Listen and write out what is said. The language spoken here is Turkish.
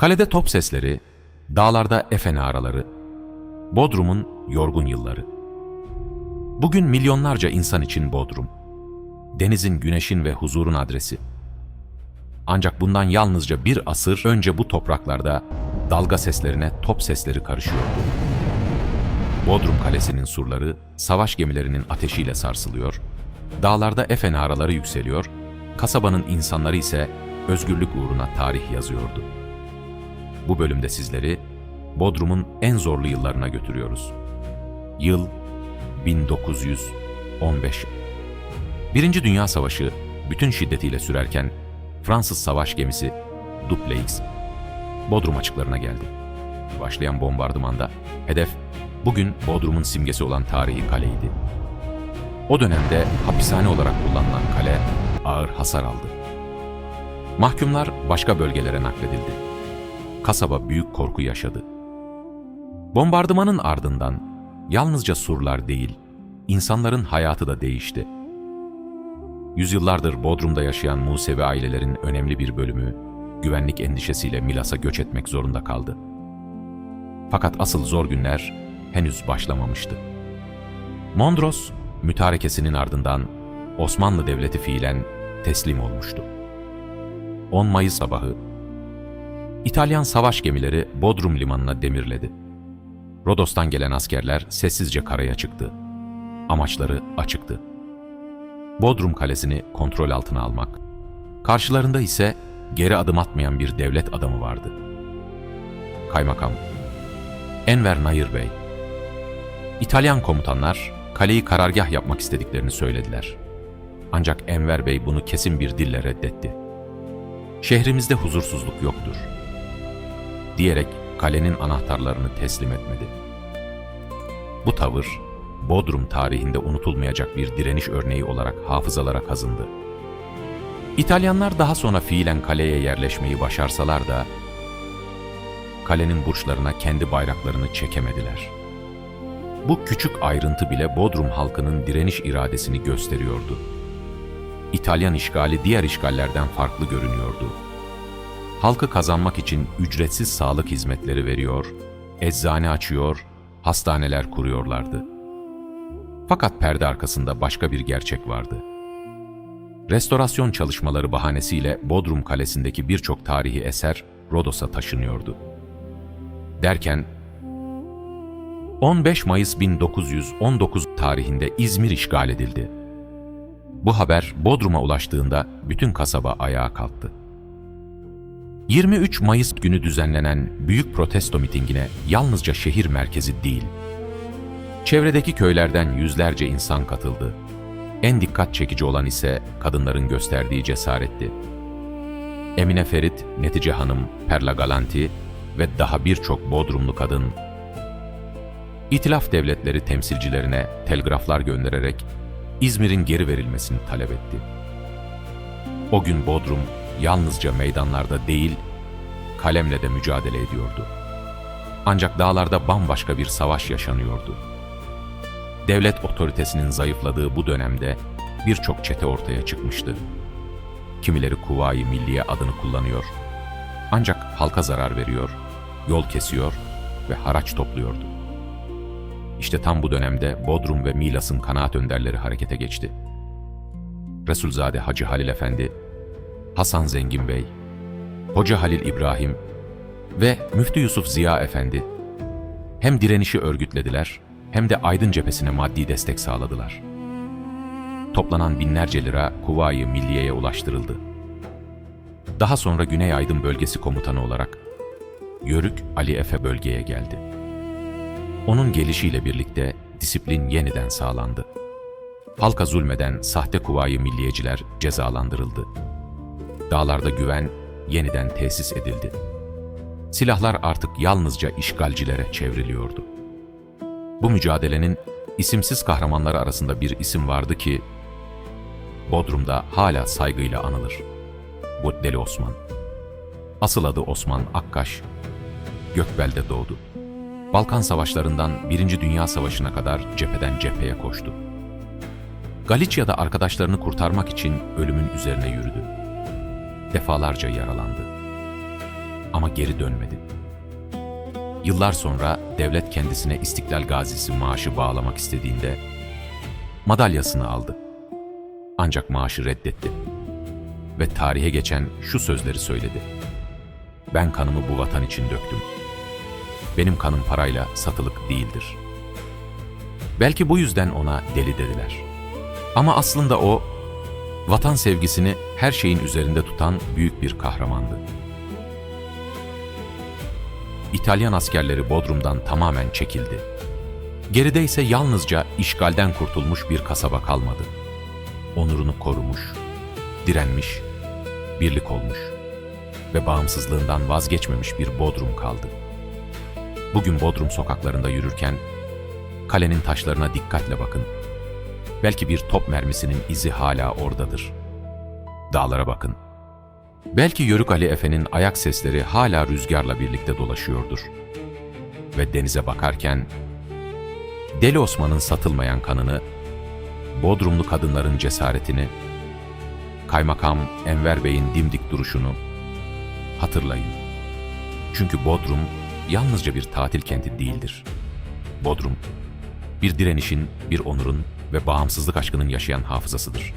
Kalede top sesleri, dağlarda efe naraları, Bodrum'un yorgun yılları. Bugün milyonlarca insan için Bodrum, denizin, güneşin ve huzurun adresi. Ancak bundan yalnızca bir asır önce bu topraklarda dalga seslerine top sesleri karışıyordu. Bodrum Kalesi'nin surları savaş gemilerinin ateşiyle sarsılıyor, dağlarda efe naraları yükseliyor, kasabanın insanları ise özgürlük uğruna tarih yazıyordu. Bu bölümde sizleri Bodrum'un en zorlu yıllarına götürüyoruz. Yıl 1915. Birinci Dünya Savaşı bütün şiddetiyle sürerken Fransız savaş gemisi Dupleix Bodrum açıklarına geldi. Başlayan bombardımanda hedef bugün Bodrum'un simgesi olan tarihi kaleydi. O dönemde hapishane olarak kullanılan kale ağır hasar aldı. Mahkumlar başka bölgelere nakledildi. Kasaba büyük korku yaşadı. Bombardımanın ardından yalnızca surlar değil, insanların hayatı da değişti. Yüzyıllardır Bodrum'da yaşayan Musevi ailelerin önemli bir bölümü güvenlik endişesiyle Milas'a göç etmek zorunda kaldı. Fakat asıl zor günler henüz başlamamıştı. Mondros mütarekesinin ardından Osmanlı Devleti fiilen teslim olmuştu. 10 Mayıs sabahı İtalyan savaş gemileri Bodrum limanına demirledi. Rodos'tan gelen askerler sessizce karaya çıktı. Amaçları açıktı. Bodrum Kalesi'ni kontrol altına almak. Karşılarında ise geri adım atmayan bir devlet adamı vardı. Kaymakam Enver Nayır Bey. İtalyan komutanlar kaleyi karargah yapmak istediklerini söylediler. Ancak Enver Bey bunu kesin bir dille reddetti. "Şehrimizde huzursuzluk yoktur," diyerek kalenin anahtarlarını teslim etmedi. Bu tavır, Bodrum tarihinde unutulmayacak bir direniş örneği olarak hafızalara kazındı. İtalyanlar daha sonra fiilen kaleye yerleşmeyi başarsalar da, kalenin burçlarına kendi bayraklarını çekemediler. Bu küçük ayrıntı bile Bodrum halkının direniş iradesini gösteriyordu. İtalyan işgali diğer işgallerden farklı görünüyordu. Halkı kazanmak için ücretsiz sağlık hizmetleri veriyor, eczane açıyor, hastaneler kuruyorlardı. Fakat perde arkasında başka bir gerçek vardı. Restorasyon çalışmaları bahanesiyle Bodrum Kalesi'ndeki birçok tarihi eser Rodos'a taşınıyordu. Derken 15 Mayıs 1919 tarihinde İzmir işgal edildi. Bu haber Bodrum'a ulaştığında bütün kasaba ayağa kalktı. 23 Mayıs günü düzenlenen büyük protesto mitingine yalnızca şehir merkezi değil, çevredeki köylerden yüzlerce insan katıldı. En dikkat çekici olan ise kadınların gösterdiği cesaretti. Emine Ferit, Netice Hanım, Perla Galanti ve daha birçok Bodrumlu kadın, İtilaf devletleri temsilcilerine telgraflar göndererek İzmir'in geri verilmesini talep etti. O gün Bodrum yalnızca meydanlarda değil, kalemle de mücadele ediyordu. Ancak dağlarda bambaşka bir savaş yaşanıyordu. Devlet otoritesinin zayıfladığı bu dönemde birçok çete ortaya çıkmıştı. Kimileri Kuvayi Milliye adını kullanıyor. Ancak halka zarar veriyor, yol kesiyor ve haraç topluyordu. İşte tam bu dönemde Bodrum ve Milas'ın kanaat önderleri harekete geçti. Resulzade Hacı Halil Efendi, Hasan Zengin Bey, Hoca Halil İbrahim ve Müftü Yusuf Ziya Efendi hem direnişi örgütlediler hem de Aydın cephesine maddi destek sağladılar. Toplanan binlerce lira Kuvayi Milliye'ye ulaştırıldı. Daha sonra Güney Aydın Bölgesi Komutanı olarak Yörük Ali Efe bölgeye geldi. Onun gelişiyle birlikte disiplin yeniden sağlandı. Halka zulmeden sahte Kuvayi Milliyeciler cezalandırıldı. Dağlarda güven yeniden tesis edildi. Silahlar artık yalnızca işgalcilere çevriliyordu. Bu mücadelenin isimsiz kahramanları arasında bir isim vardı ki, Bodrum'da hala saygıyla anılır. Bu Deli Osman. Asıl adı Osman Akkaş, Gökbel'de doğdu. Balkan Savaşlarından 1. Dünya Savaşı'na kadar cepheden cepheye koştu. Galicia'da arkadaşlarını kurtarmak için ölümün üzerine yürüdü. Defalarca yaralandı. Ama geri dönmedi. Yıllar sonra devlet kendisine İstiklal Gazisi maaşı bağlamak istediğinde madalyasını aldı. Ancak maaşı reddetti. Ve tarihe geçen şu sözleri söyledi: "Ben kanımı bu vatan için döktüm. Benim kanım parayla satılık değildir." Belki bu yüzden ona deli dediler. Ama aslında o, vatan sevgisini her şeyin üzerinde tutan büyük bir kahramandı. İtalyan askerleri Bodrum'dan tamamen çekildi. Geride ise yalnızca işgalden kurtulmuş bir kasaba kalmadı. Onurunu korumuş, direnmiş, birlik olmuş ve bağımsızlığından vazgeçmemiş bir Bodrum kaldı. Bugün Bodrum sokaklarında yürürken kalenin taşlarına dikkatle bakın. Belki bir top mermisinin izi hala oradadır. Dağlara bakın. Belki Yörük Ali Efe'nin ayak sesleri hala rüzgarla birlikte dolaşıyordur. Ve denize bakarken Deli Osman'ın satılmayan kanını, Bodrumlu kadınların cesaretini, Kaymakam Enver Bey'in dimdik duruşunu hatırlayın. Çünkü Bodrum yalnızca bir tatil kenti değildir. Bodrum, bir direnişin, bir onurun ve bağımsızlık aşkının yaşayan hafızasıdır.